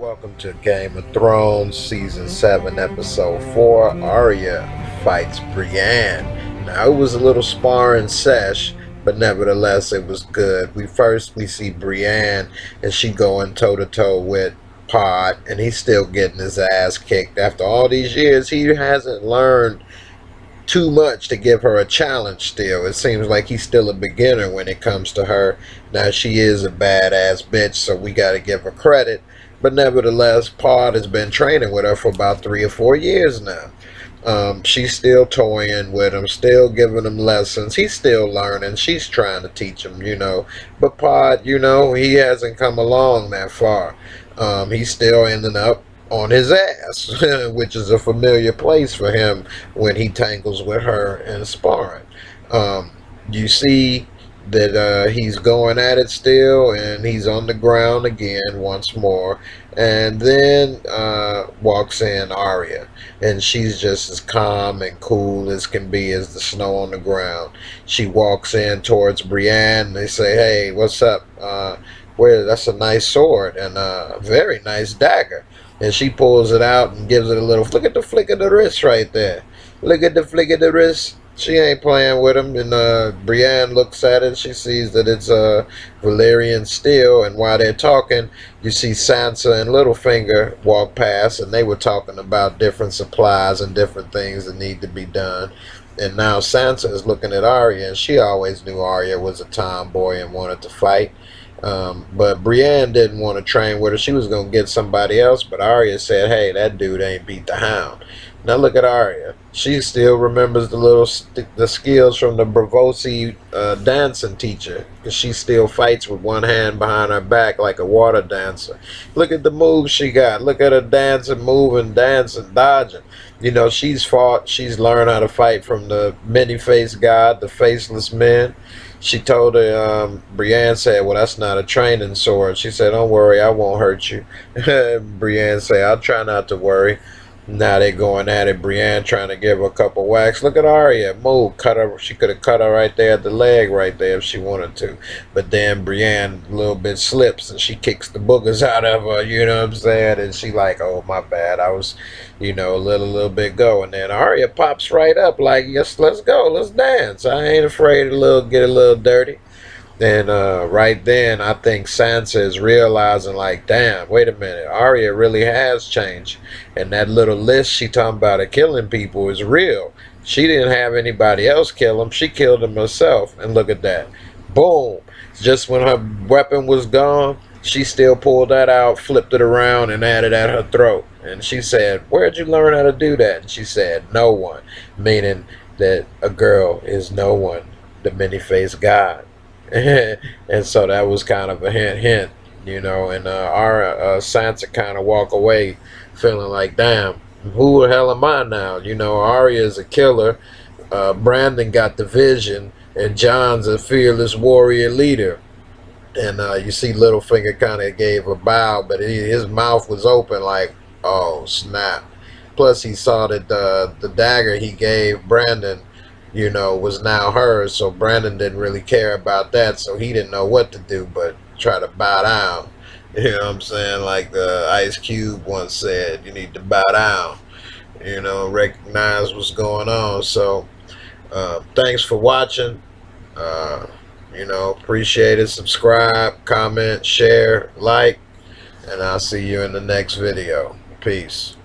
Welcome to Game of Thrones Season 7 Episode 4. Arya fights Brienne. Now it was a little sparring sesh, but nevertheless it was good. We see Brienne and she going toe to toe with Pod, and he's still getting his ass kicked. After all these years, he hasn't learned too much to give her a challenge still. It seems like he's still a beginner when it comes to her. Now she is a badass bitch, so we gotta give her credit. But nevertheless, Pod has been training with her for about 3 or 4 years now. She's still toying with him, still giving him lessons. He's still learning. She's trying to teach him, But Pod, he hasn't come along that far. He's still ending up on his ass, which is a familiar place for him when he tangles with her in sparring. You see that he's going at it still, and he's on the ground again once more, and then walks in Arya, and she's just as calm and cool as can be as the snow on the ground. She walks in towards Brienne, and they say, "Hey, what's up? That's a nice sword and a very nice dagger." And she pulls it out and gives it a little, look at the flick of the wrist right there. Look at the flick of the wrist. She ain't playing with him. And Brienne looks at it. She sees that it's Valyrian steel. And while they're talking, you see Sansa and Littlefinger walk past. And they were talking about different supplies and different things that need to be done. And now Sansa is looking at Arya. And she always knew Arya was a tomboy and wanted to fight. But Brienne didn't want to train with her. She was going to get somebody else, but Arya said, "Hey, that dude ain't beat the hound." Now look at Arya. She still remembers the skills from the Bravosi dancing teacher, because she still fights with one hand behind her back like a water dancer. Look at the moves she got. Look at her dancing, moving, dancing, dodging. She's fought. She's learned how to fight from the many-faced god, the faceless men. She told her, Brienne said, "Well, that's not a training sword." She said, "Don't worry, I won't hurt you." Brienne said, "I'll try not to worry." Now they're going at it. Brienne trying to give her a couple whacks. Look at Arya. Move. Cut her. She could have cut her right there at the leg right there if she wanted to. But then Brienne a little bit slips and she kicks the boogers out of her. You know what I'm saying? And she like, "Oh, my bad. I was, a little bit go." And then Arya pops right up like, "Yes, let's go. Let's dance. I ain't afraid to get a little dirty." And right then, I think Sansa is realizing, like, damn, wait a minute, Arya really has changed. And that little list she talking about of killing people is real. She didn't have anybody else kill him. She killed him herself. And look at that. Boom. Just when her weapon was gone, she still pulled that out, flipped it around, and had it at her throat. And she said, "Where'd you learn how to do that?" And she said, "No one." Meaning that a girl is no one, the many-faced god. And so that was kind of a hint, and our Sansa kind of walk away feeling like, damn, who the hell am I now? Arya is a killer, Brandon got the vision, and Jon's a fearless warrior leader. And you see Littlefinger kind of gave a bow, but his mouth was open like, oh, snap. Plus he saw that the dagger he gave Brandon was now hers, so Brandon didn't really care about that, so he didn't know what to do but try to bow down. You know what I'm saying? Like the Ice Cube once said, you need to bow down, recognize what's going on. So thanks for watching. Appreciate it. Subscribe, comment, share, like, and I'll see you in the next video. Peace.